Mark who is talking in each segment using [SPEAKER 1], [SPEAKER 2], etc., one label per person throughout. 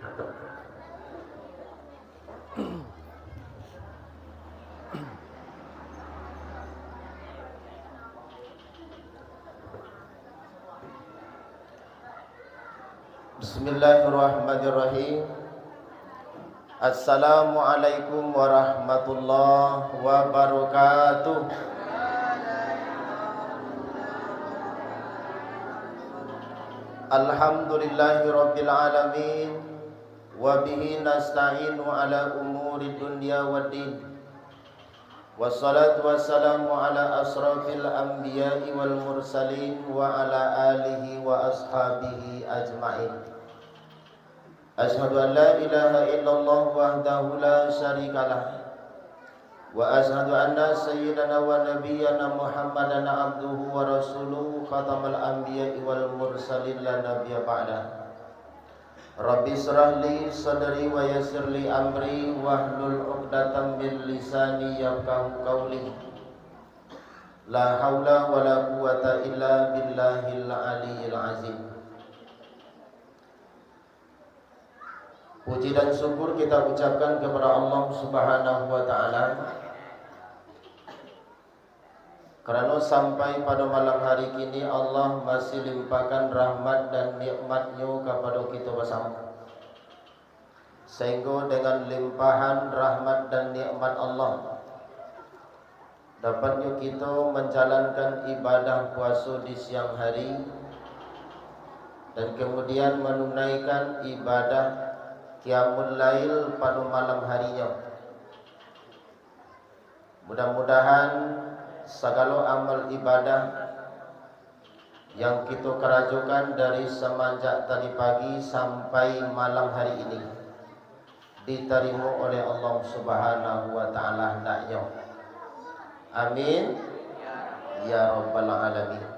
[SPEAKER 1] Bismillahirrahmanirrahim. Assalamualaikum warahmatullahi wabarakatuh. Alhamdulillahirabbil alamin wa bihi nasta'inu ala umuri dunya waddin. Wassalatu wassalamu ala asrafil anbiya'i wal mursalin wa ala alihi wa ashabihi ajma'in. Ashhadu an la ilaha illallah wahdahu la syarikalah wa ashhadu anna sayyidana wa nabiyyana Muhammadan abduhu wa rasuluhu khatamal anbiya'i wal mursalin la nabiyya ba'da. Rabbi shrah li sadri wa yassir li amri wahlul 'uqdatam min lisani yafqahu qawli. La haula wala quwwata illa billahil aliyyil azim. Puji dan syukur kita ucapkan kepada Allah Subhanahu wa taala karena sampai pada malam hari ini Allah masih limpahkan rahmat dan nikmat-Nya kepada kita bersama. Sehingga dengan limpahan rahmat dan nikmat Allah dapatnya kita menjalankan ibadah puasa di siang hari dan kemudian menunaikan ibadah Qiyamul Lail pada malam harinya. Mudah-mudahan segala amal ibadah yang kita kerajukan dari semenjak tadi pagi sampai malam hari ini diterima oleh Allah Subhanahu wa taala hendaknya. Amin ya rabbal alamin.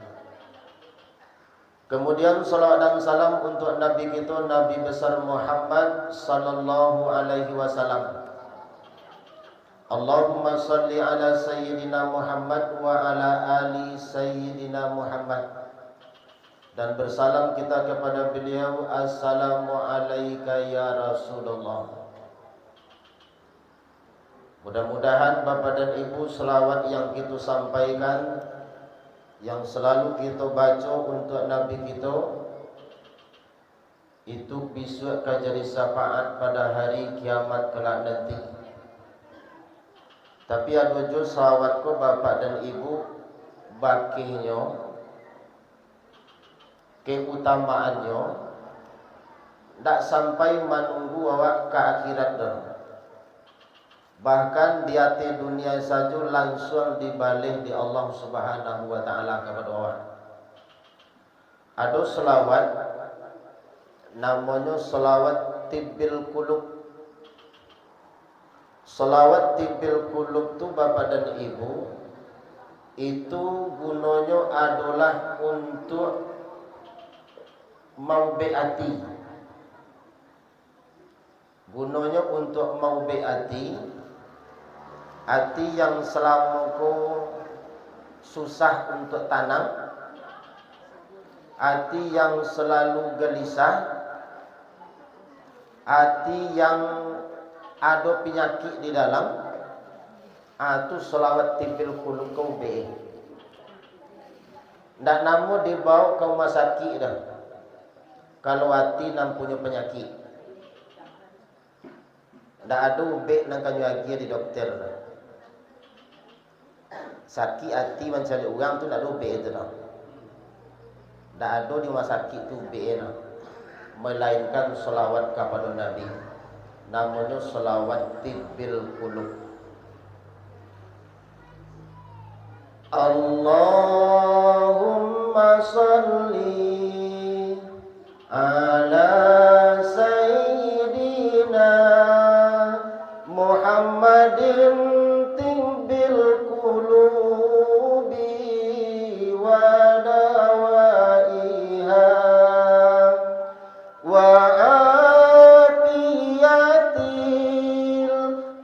[SPEAKER 1] Kemudian salawat dan salam untuk Nabi kita, Nabi besar Muhammad sallallahu alaihi wasallam. Allahumma salli ala sayyidina Muhammad wa ala ali sayyidina Muhammad. Dan bersalam kita kepada beliau, assalamu alayka ya Rasulullah. Mudah-mudahan Bapak dan Ibu selawat yang kita sampaikan, yang selalu kita baca untuk Nabi kita, itu bisa jadi syafaat pada hari kiamat kelak nanti. Tapi ada juga salawatku Bapak dan Ibu bakinya, keutamaannya tak sampai menunggu awak ke akhirat dah. Bahkan di hati dunia saja langsung dibalik di Allah Subhanahu wa taala kepada orang. Ada selawat namanya selawat tibbil qulub. Selawat tibbil qulub tu Bapak dan Ibu itu gunanya adalah untuk maubeati. Gunanya untuk maubeati hati yang selama ko susah untuk tanam, hati yang selalu gelisah, hati yang ada penyakit di dalam, itu selawat tibbil qulub kau be. Ndak namu dibawa ke rumah sakit dah. Kalau hati nam punya penyakit, ndak ada ubek nang kanyu lagi di dokter dah. Sakit hati mencari orang tu tak ada ubek itu dah. Tak ada di rumah sakit tu ubek dah. Melainkan selawat kepada Nabi. Namanya selawat tibbil qulub. Allahumma salli ala sayyidina Muhammadin tibbil qulubi wa dawaiha wa afiyatil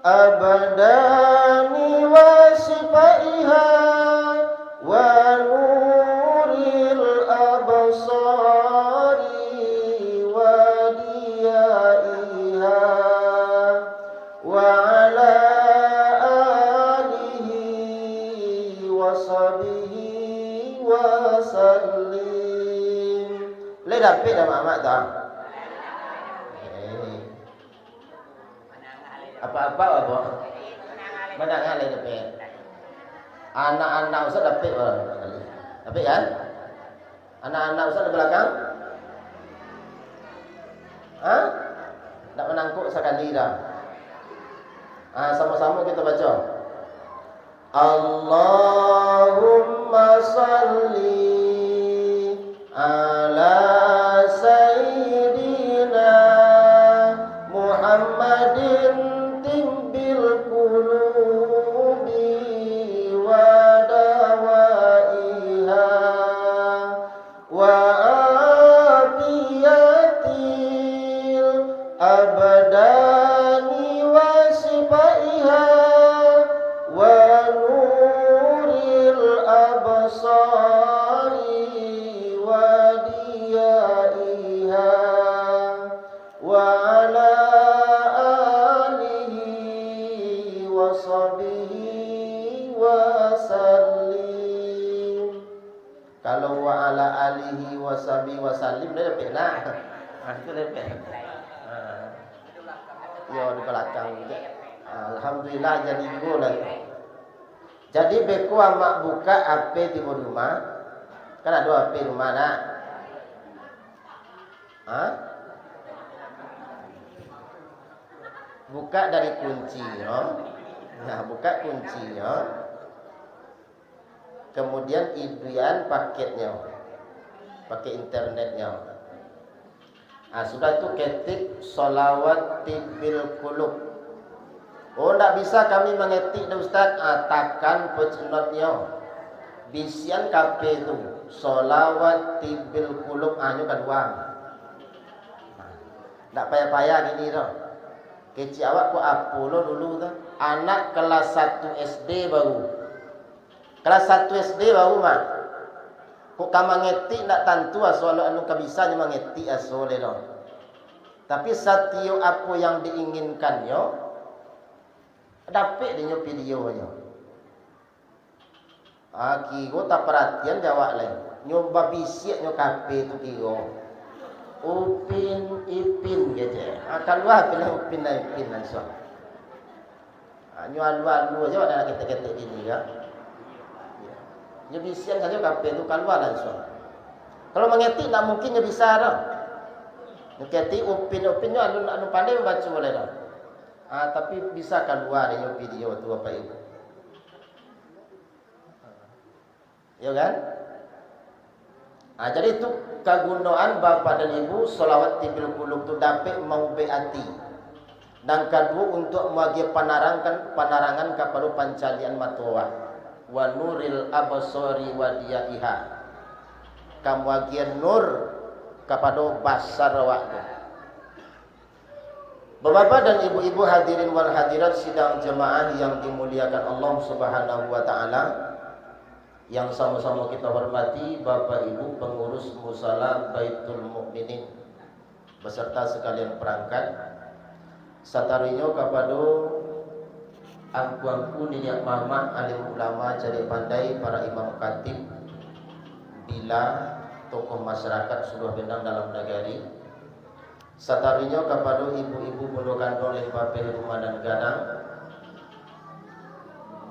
[SPEAKER 1] abdani wa shifaiha wa nuril absari wa dapat dah mak tak. Apa-apa apa? Menang alih dapat. Anak-anak Ustaz dapat kali. Dapat kan? Anak-anak Ustaz di belakang? Hah? Tak menangkuk sekali dah. Sama-sama kita baca. Allahumma salli ala sayyidina Muhammadin timbil qulubi wa dawaiha wa afiyatil abdani wa sifaiha wa nuril absari wa diyaiha wa ala alihi wa sahbihi wa sallim. Kalau wa ala alihi wa sahbihi wa sallim dah dapat nak. Itu dapat. Ya di belakang juga. Alhamdulillah jadi go lagi. Jadi beku amak buka HP di rumah. Kan ada HP rumah nak. Buka dari kunci, no? Nah, buka kuncinya. Kemudian idian paketnya. Pakai internetnya. Sudah itu ketik solawat tibil kulub. Oh, tak bisa kami mengetik dah Ustaz. Takkan pecenotnya. Bisian KP itu solawat tibil kulub hanya kan uang. Tak payah-payah gini dah. Kecik awak ku apa lo dulu tu? Anak kelas 1 SD baru. Kelas 1 SD baru mak. Kok kamu mengetik tak tentu asal anu kabisa nya mengetik asal le dah. Tapi satio apa yang diinginkan yo dapat dia videonya. Kira tak perhatian jawab lain. Nyoba bisik nyo kafe tu kira. Upin ipin gitu. Kalau pilih upin ipin langsung. Nyo alu-alu aja ada kita-kita gini ya. Nyo bisik saja kafe tu keluar langsung. Kalau mengetik tak mungkin nyo bisa dah. Ngetik upin-upin nyo anu pandai membaca boleh dah. Tapi bisa keluar dengan video tu apa itu. Ya kan? Jadi itu kegunaan bapa dan ibu solawat tibil qulub tu dapat mau beati. Dan kedua untuk bagi penarangan kepada pancalian matuwa wa nuril absari wa diyaiha. Kamu bagian nur kepada basar waktu. Bapak-bapak dan ibu-ibu hadirin wal hadirat sidang jemaah yang dimuliakan Allah Subhanahu wa taala, yang sama-sama kita hormati Bapak Ibu pengurus Musala Baitul Mukminin beserta sekalian perangkat. Satarinyo kepada angku-angku niat mama alim ulama jadi pandai para imam khatib bila tokoh masyarakat seluruh bendang dalam negeri. Satarinyo kepada ibu-ibu pondok kandung oleh bapak rumah dan gadang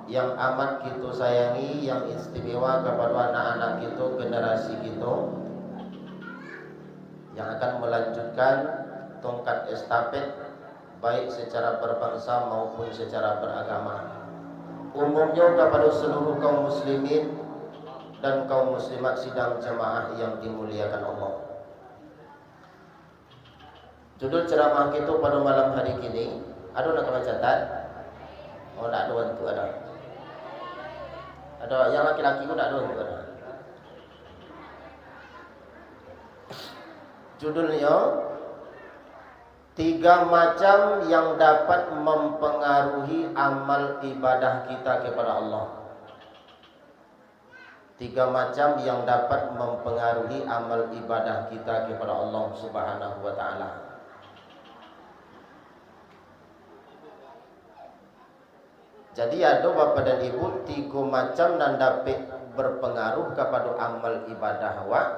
[SPEAKER 1] yang amat kita sayangi, yang istimewa kepada anak-anak kita, generasi kita yang akan melanjutkan tongkat estafet baik secara berbangsa maupun secara beragama. Umumnya kepada seluruh kaum muslimin dan kaum muslimat sidang jemaah yang dimuliakan Allah. Judul ceramah kita pada malam hari ini, ada nak catat? Oh, tak ada untuk ada. Ada yang laki-laki pun tak ada untuk ada. Judulnya 3 macam yang dapat mempengaruhi amal ibadah kita kepada Allah. 3 macam yang dapat mempengaruhi amal ibadah kita kepada Allah Subhanahu wa taala. Jadi ada bapak dan ibu 3 macam yang dapat berpengaruh kepada amal ibadah awak.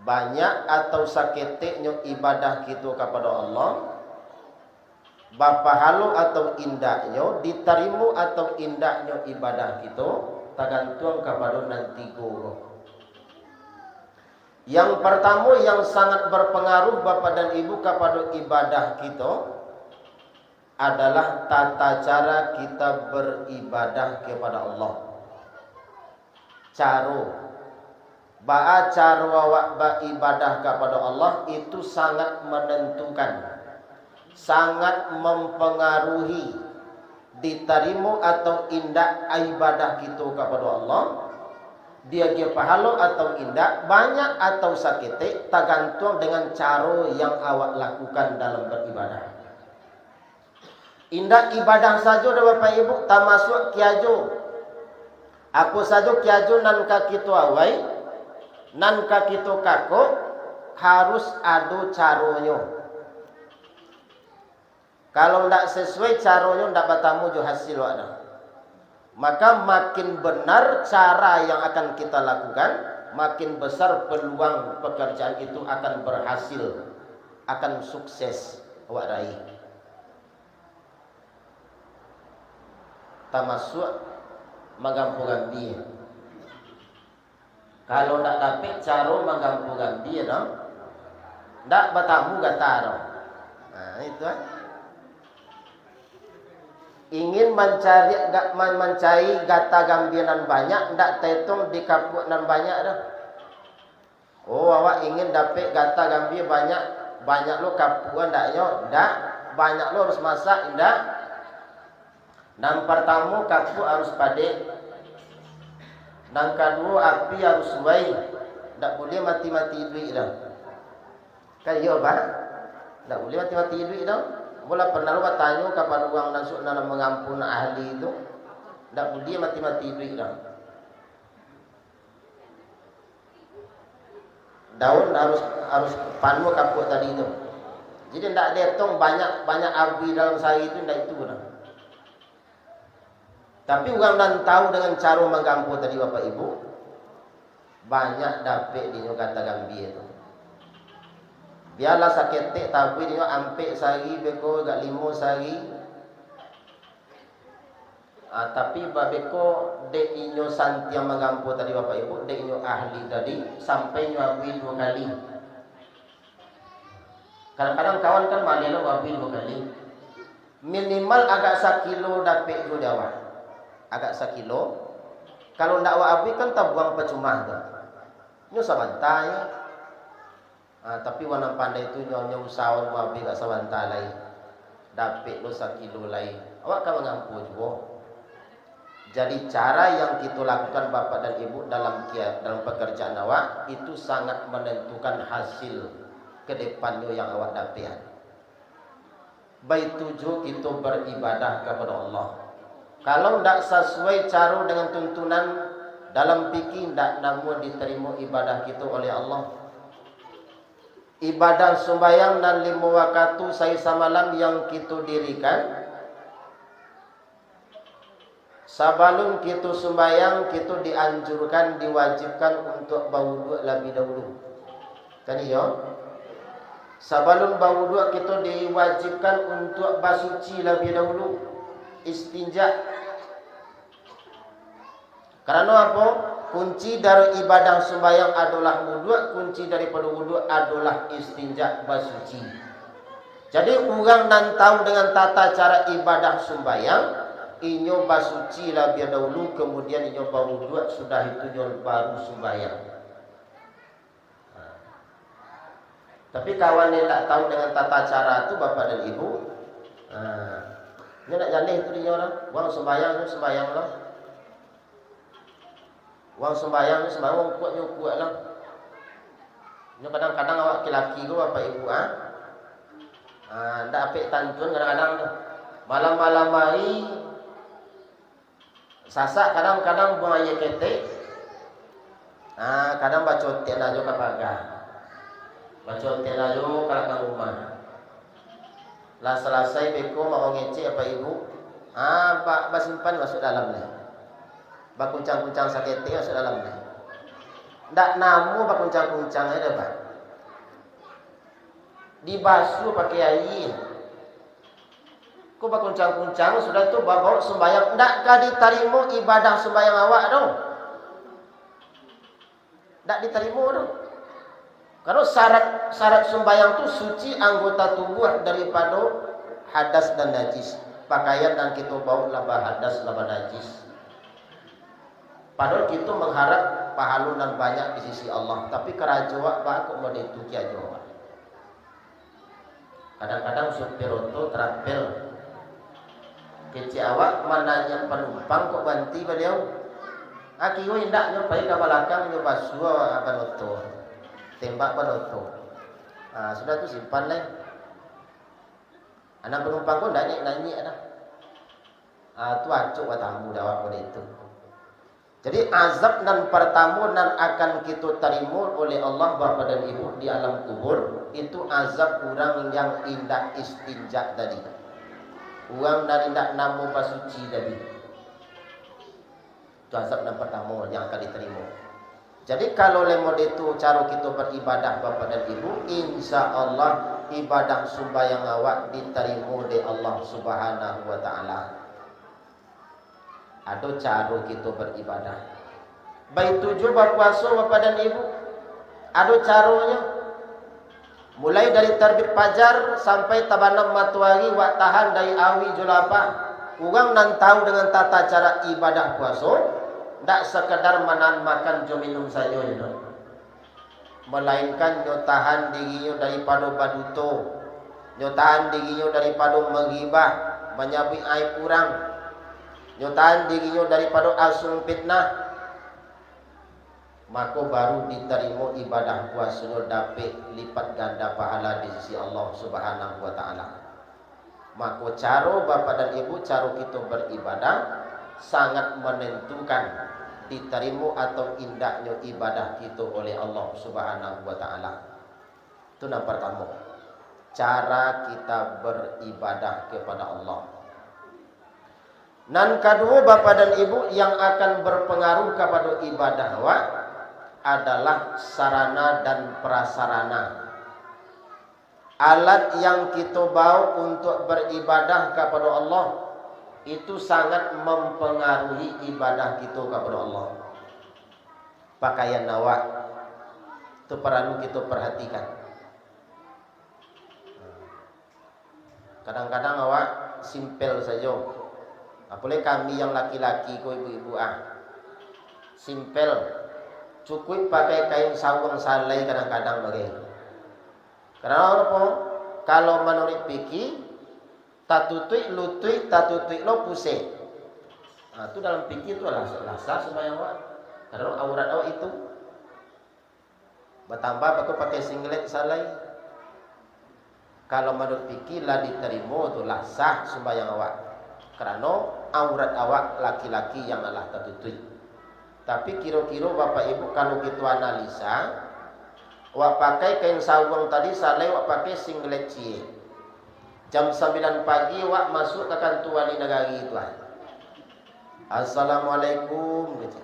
[SPEAKER 1] banyak atau saketeknya ibadah kita kepada Allah, bapahalu atau indahnya, diterima atau indahnya ibadah kita, tergantung kepada nanti guru. Yang pertama yang sangat berpengaruh Bapak dan Ibu kepada ibadah kita adalah tata cara kita beribadah kepada Allah. Cara awak beribadah kepada Allah itu sangat menentukan, sangat mempengaruhi diterima atau indah ibadah kita kepada Allah. Dia pahala atau indah, banyak atau sakit, tergantung dengan cara yang awak lakukan dalam beribadah. Indah ibadah saja dah Bapak Ibu, termasuk kiajo. Apa saja kiajo nan kita awai, nan kita kako, harus ada caranya. Kalau tidak sesuai caranya, tidak bertemu jo hasil ada. Maka makin benar cara yang akan kita lakukan, makin besar peluang pekerjaan itu akan berhasil, akan sukses awak raih. Termasuk menggampu-gampi. Kalau tidak dapat cara menggampu-gampi, tidak bertemu kata. Nah itu ingin mencari gata gambiran banyak, ndak tetung di kapuk nan banyak dah. Oh, awak ingin dapat gata gambir banyak lo kapuan ndaknya, ndak banyak lo harus masak, ndak. Dan pertama kapuk harus padek. Dan kedua api harus suai, ndak boleh mati-mati duit dah. Kan iya Pak? Ndak boleh mati-mati duit dah. Mula pernah lupa tanya kepada orang nasuk dalam mengampun ahli itu, tak boleh mati-mati duit dah. Daun harus panu kapuk tadi itu. Jadi tak detong banyak abdi dalam sehari itu, tak itu dah. Tapi orang dan tahu dengan cara mengampun tadi Bapak Ibu, banyak dapat di kata gambi itu. Biarlah sakit tapi dia ampek sehari beko gak limo sehari. Tapi babeko dek inyo santi yang mengampu tadi Bapak Ibu, dek inyo ahli tadi sampai nyuapi 2 kali. Kadang-kadang kawan kan malelo wabi 2 kali. Minimal agak 1 kilo dapat go dawa. Agak 1 kilo. Kalau ndak wabi kan tabuang percuma tu. Nyo sabantai. Tapi warna pandai itu nyonya usahawan wabi gak sawanta lain. Dapat lo 1 kilo lain. Awak kan mengampu juga. Jadi cara yang kita lakukan Bapak dan Ibu dalam pekerjaan awak itu sangat menentukan hasil ke depannya yang awak dapat. Baik tujuh kita beribadah kepada Allah. Kalau tidak sesuai cara dengan tuntunan dalam fikih, tidak namun diterima ibadah kita oleh Allah. Ibadah sembahyang dan 5 waktu saya samalam yang kita dirikan, sebelum kita sembahyang kita dianjurkan, diwajibkan untuk berwuduk lebih dahulu. Kan iya? Sebelum berwuduk kita diwajibkan untuk bersuci lebih dahulu, istinja. Karena apa? Kunci dari ibadah sembahyang adalah wuduk, kunci daripada wuduk adalah istinja, bersuci. Jadi orang nan tahu dengan tata cara ibadah sembahyang, inyo bersuci lebih dahulu, kemudian inyo berwuduk, sudah itu inyo baru sembahyang. Tapi kawan yang tak tahu dengan tata cara itu Bapak dan Ibu, ini nak jalan itu dia orang, wang sembahyang lah. Wang sembahyang wang kuat lah. Ini kadang-kadang awak laki-laki tu Bapak Ibu ndak apik tantun kadang-kadang malam-malam hari sasak kadang-kadang buang air ketek. Kadang baca hotel aja ke pagar. Baca hotel aja ke belakang rumah. Lah selesai beko mau ngecek Bapak Ibu. Pak simpan masuk dalam ni. Bakuncang-kuncang sakit masuk dalam ni. Ndak namu pak kuncang-kuncang ada pak. Dibasuh pakai air. Kau pak kuncang-kuncang sudah tu bawa sembahyang. Ndakkah diterima ibadah sembahyang awak dong? Ndak diterima dong. Karena syarat sembahyang tu suci anggota tubuh daripada hadas dan najis. Pakaian dan kita bawa laba hadas laba najis. Padahal kita mengharap pahala dan banyak di sisi Allah. Tapi kerajaan pak kok mau dituki aja. Kadang-kadang supir auto terapel. Kecik awak mananya penumpang kok banti beliau. Akiyo indak nyobai ke belakang nyoba suah apa auto. Tembak auto. Sudah tu simpan lah. Anak penumpang pun ndak nyanyi ada. Tu acuk tamu dawat pada itu. Jadi azab dan pertamuan akan kita terima oleh Allah bapa dan ibu di alam kubur itu azab orang yang indah istinja tadi. Orang dari indah namu pasuci tadi. Itu azab dan pertamuan yang akan diterima. Jadi kalau lemod itu cara kita beribadah bapa dan ibu, insya Allah ibadah sembahyang awak diterima oleh Allah Subhanahu wa taala. Ada cara kita beribadah. Baik tujuh berpuasa bapa dan ibu. Ada caranya. Mulai dari terbit fajar sampai tabanam matahari wak tahan dari awi julapa. Orang nan tahu dengan tata cara ibadah puasa, tak sekedar menahan makan jo minum saja itu. Melainkan nyo tahan dirinya daripada baduto, nyo tahan dirinya daripada menggibah, menyabi aib orang. Nyotaan dirinya daripada asung fitnah, maka baru diterima ibadah puasa dapat lipat ganda pahala di sisi Allah Subhanahu wa taala. Maka cara bapa dan ibu, cara kita beribadah sangat menentukan diterima atau indahnya ibadah kita oleh Allah Subhanahu wa taala. Itu yang pertama. Cara kita beribadah kepada Allah. Dan kedua bapa dan ibu yang akan berpengaruh kepada ibadah adalah sarana dan prasarana. Alat yang kita bawa untuk beribadah kepada Allah itu sangat mempengaruhi ibadah kita kepada Allah. Pakaian awak itu perlu kita perhatikan. Kadang-kadang awak simpel saja. Apalagi kami yang laki-laki, kau ibu-ibu simpel, cukup pakai kain sawang salai kadang-kadang begitu. Karena apa? Kalau menurut fikih, tatutui lutui tatutui lo pusing. Itu dalam fikih itu adalah sah sembahyang awak. Karena aurat awak itu bertambah aku pakai singlet salai. Kalau menurut fikih lah diterima itulah sah sembahyang awak. Karena aurat awak laki-laki yang Allah tertutup. Tapi kira-kira bapak ibu kalau kita analisa, wak pakai kain sawang tadi salai wak pakai singlet cie. Jam 9 pagi wak masuk ke kantor wali negara itu. Assalamualaikum gitu.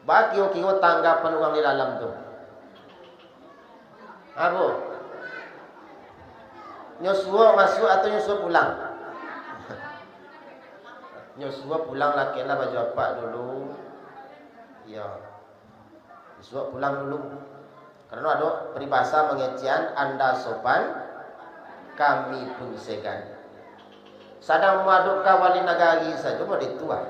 [SPEAKER 1] Bagi kira tanggapan orang di dalam tu. Apa? Nyosua masuk atau nyosua pulang? Nyosua pulang laki lah baju apa dulu. Ya. Nyosua pulang dulu. Karena ada peribahasa mengecian Anda sopan, kami pun segan. Sadang maduk ka wali nagari saja mau ditua.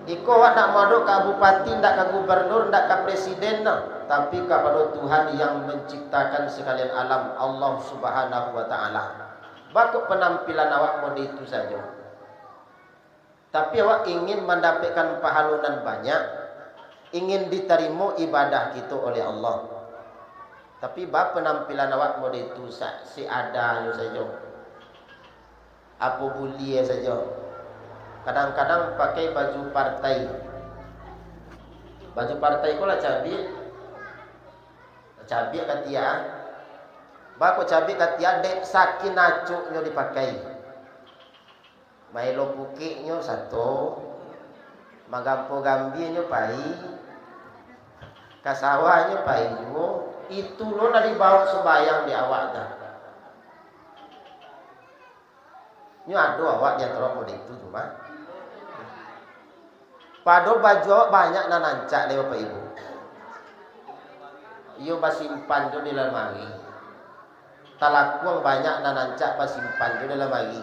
[SPEAKER 1] Iko wak nak maduk ka bupati, ndak ka gubernur, ndak ka presiden nah. Tapi kepada Tuhan yang menciptakan sekalian alam, Allah Subhanahu wa taala. Bakal penampilan awak mau itu saja. Tapi awak ingin mendapatkan pahala dan banyak, ingin diterima ibadah kita oleh Allah. Tapi bab penampilan awak mau itu si ada saja. Apa boleh saja. Kadang-kadang pakai baju partai. Baju partai ko lah cabi. Cabi katia. Bako cabi katia dek sakin acuknya dipakai. Mailo pukiknya satu, magampo gambinya pai, Kasawanya Pak Ibu, itu lo nak dibawa sembayang di awak dah. Ini ada awak dia terok mode itu cuma. Padahal baju awak banyak nak nancak deh Bapak Ibu. Iyo basimpan tu di lemari. Talakuang banyak nak nancak basimpan tu di lemari.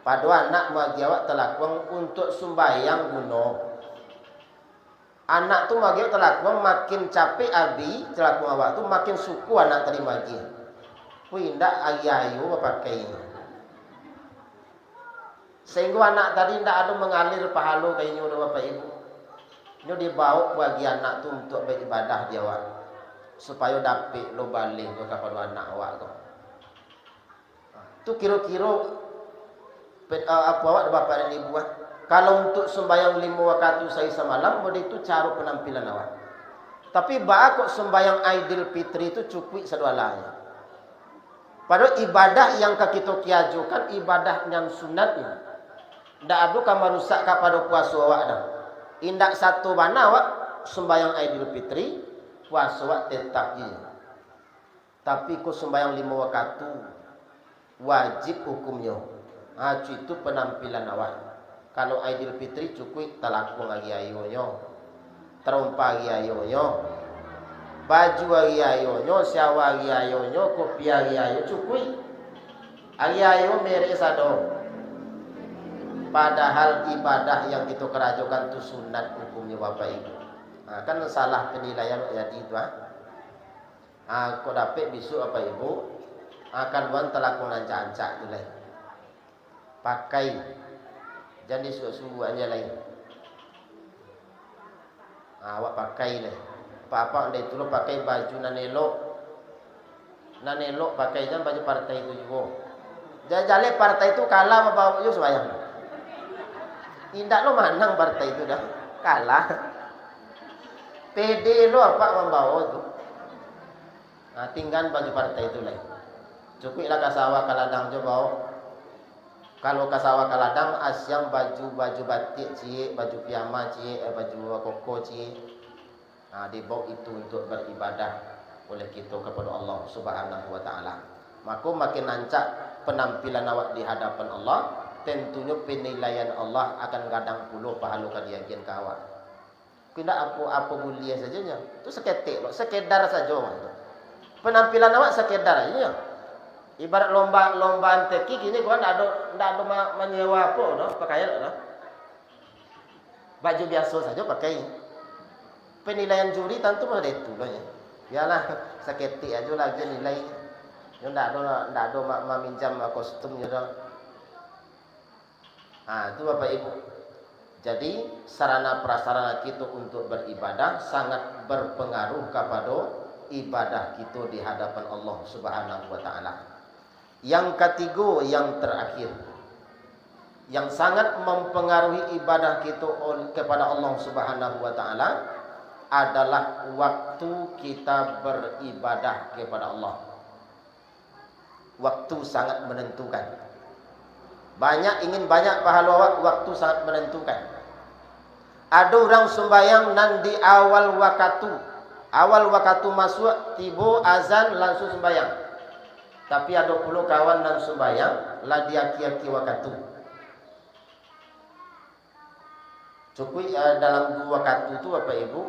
[SPEAKER 1] Padahal anak bagi awak talakuang untuk sembayang guna. Anak tu magi telakuang makin capek abi telakuang awak tu makin suku anak tadi magi. Kui ndak ayu pakai ini. Sehingga anak tadi ndak ada mengalir pahala kayaknya udah Bapak Ibu. Ini dibawa bagi anak tu untuk beribadah dia awak. Supaya dapat lo balik ke kepada anak awak tu. Tu kira-kira apa awak Bapak dan Ibu ah? Kalau untuk sembahyang 5 waktu saya semalam, boleh itu cara penampilan awak. Tapi kok sembahyang Aidil Fitri itu cukup sedualanya. Padahal ibadah yang kita kiajukan ibadah yang sunatnya. Tidak ada kamar rusak kepada puasa awak dah. Indak satu mana awak sembahyang Aidil Fitri, puasa awak tetap je. Tapi kau sembahyang 5 waktu wajib hukumnya. Itu penampilan awak. Kalau Aidil Fitri cukup telakung lagi ayonyo, terumpa lagi ayonyo, baju lagi ayonyo, syawa lagi ayonyo, kopi lagi ayo cukup. Lagi ayo merek sado. Padahal ibadah yang kita kerajokan itu sunat hukumnya Bapak Ibu. Kan salah penilaian jadi itu. Kau dapat besok Bapak Ibu akan buat telakung ancak-ancak tu lain. Pakai. Jadi suhu aja lain. Awak pakai lah. Apa-apa anda itu lo pakai baju nanelok. Nanelok pakai jam baju partai itu juga. Jale partai itu kalah bawa yo sembayang. Indak lo menang partai itu dah. Kalah. PD lo apa membawa tu. Tinggal baju partai itu lain. Cukuplah kasawa kaladang jo bawa. Kalau kasawa kaladang asyam baju batik cie, baju piyama cie, baju koko cie. Dibawa itu untuk beribadah oleh kita kepada Allah Subhanahu wa taala. Maka makin nancak penampilan awak di hadapan Allah, tentunya penilaian Allah akan gadang puluh pahala kadiagian ke awak. Tidak apa mulia sajanya. Itu seketik loh, sekedar saja. Penampilan awak sekedar aja. Ibarat lomba teki gini kan ndak ada menyewa apa no pakaian no. Baju biasa saja pakai. Penilaian juri tentu ada itu loh ya. Biarlah seketik aja lagi nilai. Yo ndak ada meminjam kostum ya. Itu Bapak Ibu. Jadi sarana prasarana kita untuk beribadah sangat berpengaruh kepada ibadah kita di hadapan Allah Subhanahu wa taala. Yang ketiga, yang terakhir, yang sangat mempengaruhi ibadah kita kepada Allah Subhanahu wa taala adalah waktu kita beribadah kepada Allah. Waktu sangat menentukan. Ingin banyak pahala, waktu sangat menentukan. Ada orang sembahyang nan di awal waktu masuk tiba azan langsung sembahyang. Tapi ada puluh kawan dan sembahyang lah dia aki-aki waktu. Cukup dalam 2 waktu itu Bapak Ibu,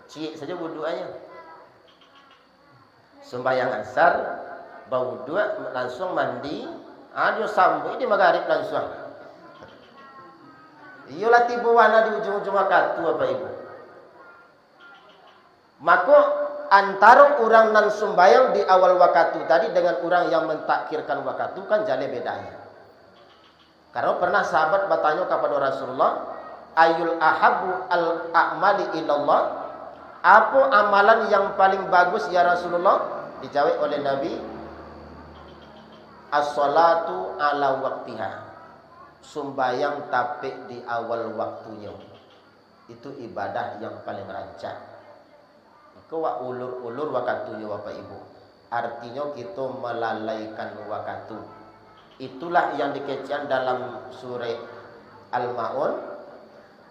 [SPEAKER 1] cik saja wuduannya. Sembahyang asar, berwudu langsung mandi, dia sambung di maghrib langsung. Iyalah tiba wana di ujung-ujung waktu Bapak Ibu. Maka antara orang nan sembahyang di awal waktu tadi dengan orang yang mentakhirkan waktu kan jale bedanya. Karena pernah sahabat bertanya kepada Rasulullah, ayul ahabu al-a'mali ilallah, apa amalan yang paling bagus ya Rasulullah? Dijawab oleh Nabi, as-salatu ala waktiha, sembahyang tapi di awal waktunya. Itu ibadah yang paling rancak. Kau ulur-ulur waktunya Bapak Ibu. Artinya kita melalaikan waktu. Itulah yang dikecian dalam surah Al-Maun.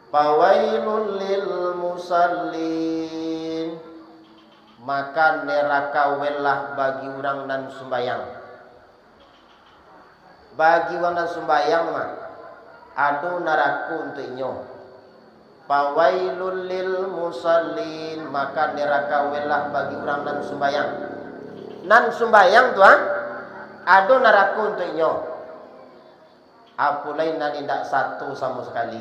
[SPEAKER 1] Fawailul lil musallin. maka neraka welah bagi orang nan sembayang. Bagi orang nan sembayang mah ado neraka untuk inyo. Fawailul lil musallin, maka neraka welah bagi orang nan sembayang. Nan sembayang tuan ado neraka untuk inyo. Apulai nan tidak satu sama sekali.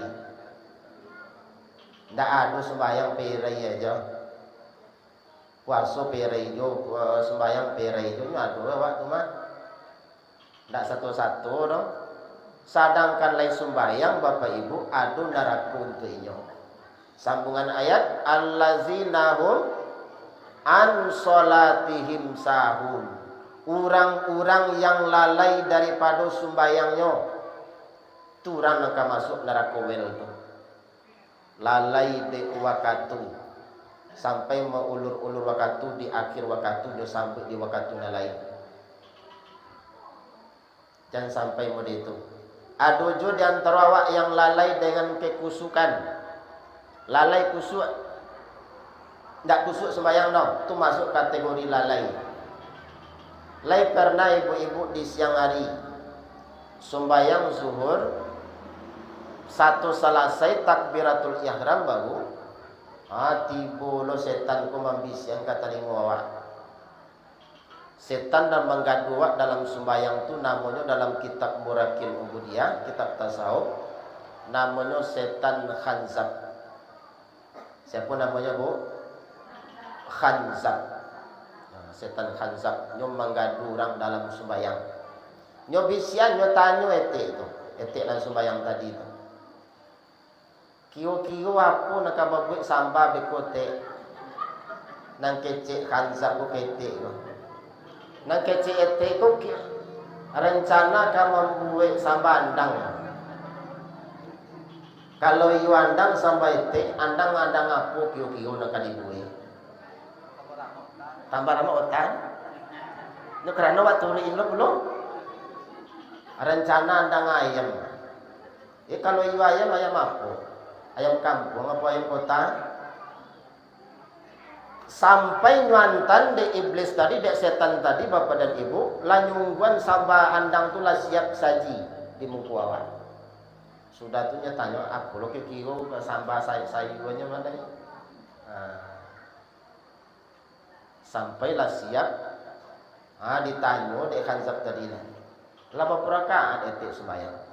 [SPEAKER 1] Tidak ada sembayang perai aja. Puasa perai jo, sembayang perai jo, ada waktu mah. Tidak satu-satu dong. Sedangkan lain sembayang Bapak Ibu ada neraka untuk inyo. Sambungan ayat allazina hum an salatihim sahun. Orang-orang yang lalai daripada sembayangnya, turang akan masuk neraka wel tu. Lalai di wakatu sampai mengulur-ulur wakatu di akhir wakatu dia sampai di wakatu yang lain. Jangan sampai mode itu. Ada jo di antara awak yang lalai dengan kekusukan. Lalai kusuk. Tak kusuk sembahyang no, tu masuk kategori lalai. Lai pernah ibu-ibu di siang hari sembahyang zuhur, satu selesai takbiratul ihram baru tiba lo setan ku mambisian kata lingu awak. Setan dan menggadu awak dalam sembahyang tu namanya dalam kitab Murakil Ubudiyah, kitab tasawuf, namanya setan khanzab. Siapa namanya Bu? Khanzab. Setan khanzab nyo menggadu orang dalam sembahyang. Nyo bisian nyo tanya etik tu, etik dalam sembahyang tadi tu. Kio-kio apa nak kababuik samba bekote nang kecek khanzab ko kete ko. Nang kecek ete ko rencana ka membuat samba andang. Kalau yu andang samba ete, andang-andang apa kio-kio nak kadibuik. Tambah ramah otan. Nak kerana waktu ri lo belum. Rencana andang ayam. Kalau yu ayam apa? Ayam kampung apa ayam kota? Sampai nyuantan de iblis tadi, de setan tadi, bapak dan ibu, lanyungguan samba andang tu lah siap saji di muka awak. Sudah tu nya tanya aku lo kiro samba sayuannya mana ni? Sampailah siap. Ditanya de khanzab tadi lah. Lapa rakaat etik sembahyang.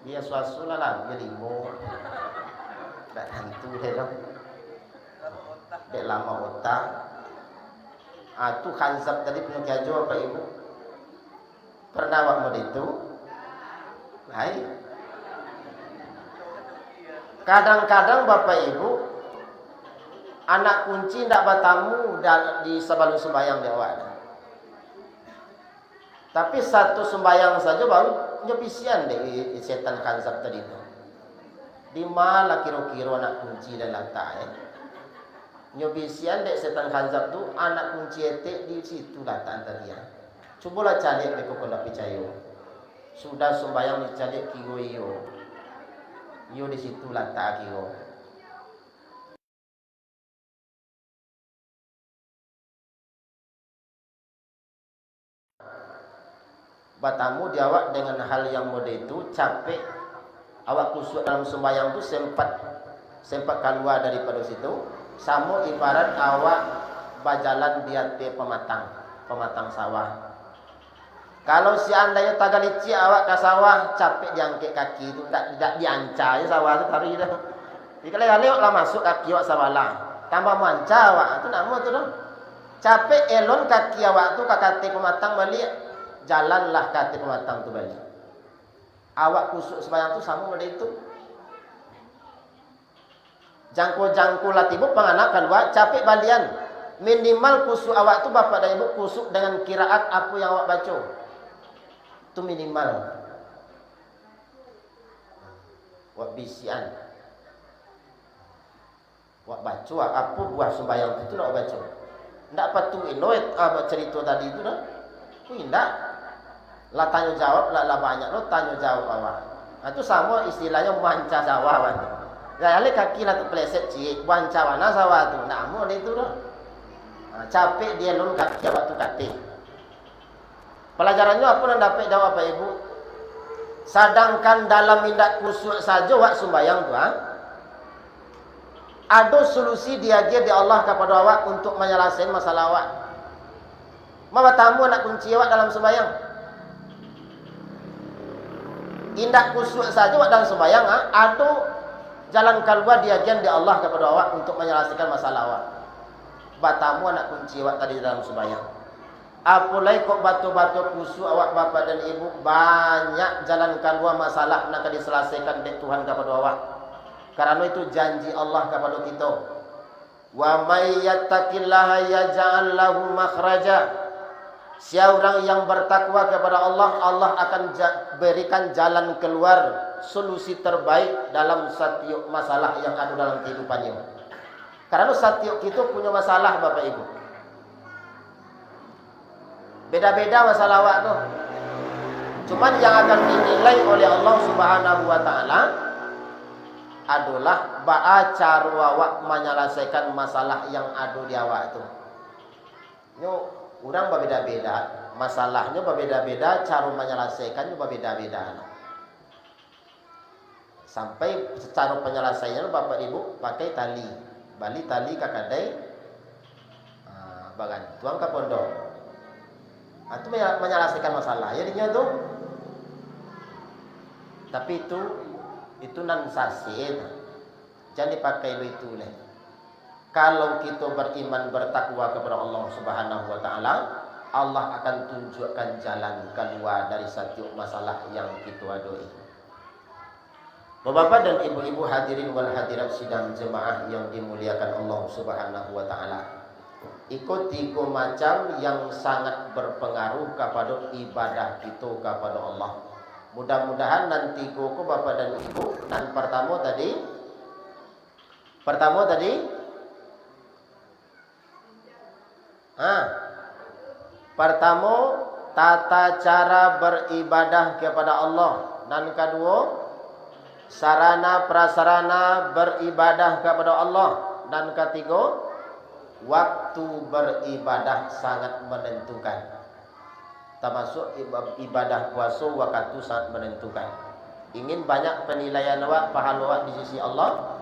[SPEAKER 1] Dia suasu lah dia limo. Tak hantu dia dong. Dek lama otak. Tu khanzab tadi penuh kiajo apa ibu? Pernah awak mod itu? Hai. Kadang-kadang bapak ibu anak kunci ndak bertamu di sebelum sembahyang dia awak. Tapi satu sembahyang saja baru nyepisian deh setan khanzab tadi itu. Di mana kira-kira anak kunci dan letak nyobisian dek setan khanzab tu anak kunci etek di situ letak tadi ya. Cubalah cari mereka kalau percaya. Sudah sembahyang dicari kiro iyo di situ letak kiro. Batamu diawak dengan hal yang mode itu capek, awak kusuk dalam sembahyang tu sempat keluar daripada situ. Sama ibarat awak berjalan di atas pematang sawah. Kalau seandainya tagalici awak ke sawah capek diangkat kaki tu, tidak diancai sawah tu tarik dah. Dikali-kali lah masuk kaki awak sawah lah, tambah manca awak tu nama tu dah. Capek elon kaki awak tu ke kaki pematang balik, jalanlah kaki pematang tu balik. Awak kusuk sembahyang tu sama pada itu. Jangko-jangko lah tiba penganak keluar capek balian. Minimal kusuk awak tu bapak dan ibu kusuk dengan kiraat apa yang awak baca. Tu minimal. Wak bisian. Wak baca apa buah sembahyang itu nak baca. Ndak patuhin lo cerita tadi itu dah. Tu indak. Lah tanya jawab lah banyak lo tanya jawab awak. Itu sama istilahnya manca sawah kan. Jadi kaki lah terpeleset cik, wancawana sawah tu. Namun itu dah. Capek dia nungkat dia waktu kate. Pelajarannya apa yang dapat jawab Bapak Ibu? Sedangkan dalam mindak khusyuk saja wak sembayang tu ada solusi dia di Allah kepada awak untuk menyelesaikan masalah awak. Mama tamu nak kunci awak dalam sembayang. Indak khusyuk saja wak dalam sembayang ada jalan keluar dia di Allah kepada awak untuk menyelesaikan masalah awak. Batamu nak kunci awak tadi dalam sembayang. Apalagi kok batu-batu khusyuk awak bapa dan ibu banyak jalan keluar masalah nak diselesaikan oleh Tuhan kepada awak. Karena itu janji Allah kepada kita. Wa may yattaqillaha yaj'al lahu makhraja. Siapa yang bertakwa kepada Allah, Allah akan berikan jalan keluar, solusi terbaik dalam setiap masalah yang ada dalam kehidupannya. Karena setiap kita punya masalah Bapak Ibu. Beda-beda masalah awak tu. Cuman yang akan dinilai oleh Allah Subhanahu wa taala adalah cara awak menyelesaikan masalah yang ada di awak tu. Nyo orang berbeda-beda, masalahnya berbeda-beda, cara menyelesaikannya berbeda-beda. Sampai secara penyelesaiannya Bapak Ibu pakai tali. Bali tali kakadai bagan tuang ke pondok. Itu menyelesaikan masalah. Jadinya tu. Tapi itu nan sasid. Jangan dipakai itu leh. Kalau kita beriman bertakwa kepada Allah Subhanahu wa taala, Allah akan tunjukkan jalan keluar dari setiap masalah yang kita adui. Bapak dan ibu-ibu hadirin wal hadirat sidang jemaah yang dimuliakan Allah Subhanahu wa taala. Ikut tiga macam yang sangat berpengaruh kepada ibadah kita kepada Allah. Mudah-mudahan nanti koko Bapak dan Ibu. Dan pertama tadi pertama tata cara beribadah kepada Allah. Dan kedua sarana prasarana beribadah kepada Allah. Dan ketiga waktu beribadah sangat menentukan. Termasuk ibadah puasa waktu sangat menentukan. Ingin banyak penilaian awak, pahala awak di sisi Allah.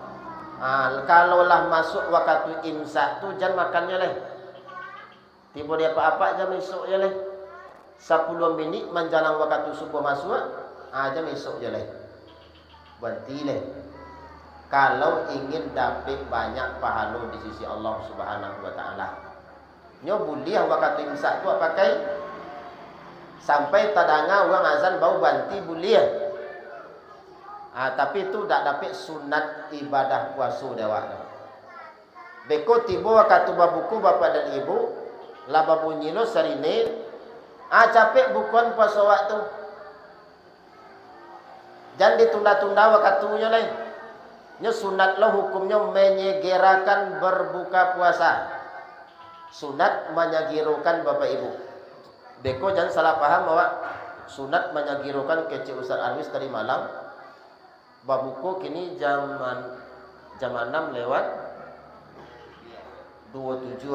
[SPEAKER 1] Kalaulah masuk waktu imsak tu jangan makannya leh. Tiba dia apa-apa jam esok je leh. 10 minit menjelang waktu subuh masuk, jam esok je leh. Berhenti leh. Kalau ingin dapat banyak pahala di sisi Allah Subhanahu wa taala. Nyo boleh waktu imsak tu pakai sampai tadanga orang azan bau banti boleh. Tapi itu tak dapat sunat ibadah puasa dewa. Beko tiba waktu babuku Bapak dan Ibu, laba bunyi lo sarine, capek bukan puasa waktu. Jangan ditunda-tunda waktunya lain. Nya sunat lo hukumnya menyegerakan berbuka puasa. Sunat menyegirukan Bapak Ibu. Beko jangan salah paham bahwa sunat menyegirukan kecil Ustaz Arwis tadi malam. Babuku kini jam 6 lewat 27.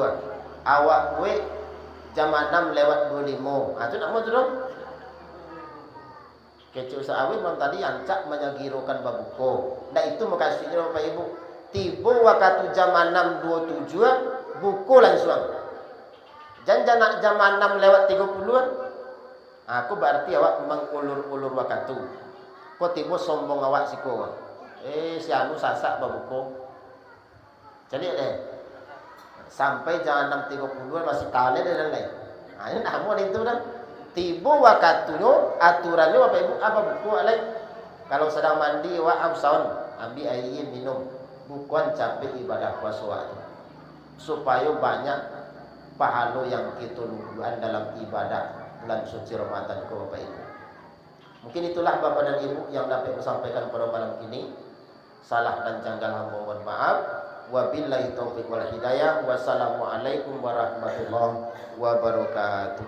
[SPEAKER 1] Awak gue jam 6 lewat 25. Itu nak mau tu dong. Kecil Ustaz Arwis malam tadi ancak menyegirukan babuku. Nah itu makasihnya Bapak Ibu. Tiba waktu jam 6.27 buku langsung. Jangan nak jam 6 lewat 30-an. Aku berarti awak mengulur-ulur waktu. Kau tiba sombong awak siko. Si anu sasak babuku. Jadi sampai jam 6.30 masih tale dan lain. Ini namu ada itu dah. Tiba waktunya aturannya Bapak Ibu apa buku lain. Kalau sedang mandi awak absaun, ambil air minum. Bukan capek ibadah puasa waktu. Supaya banyak pahala yang kita nungguan dalam ibadah bulan suci Ramadan ke Bapak Ibu. Mungkin itulah Bapak dan Ibu yang dapat disampaikan pada malam ini. Salah dan janggal mohon maaf. Wabillahi taufiq wal hidayah. Wassalamualaikum warahmatullahi wabarakatuh.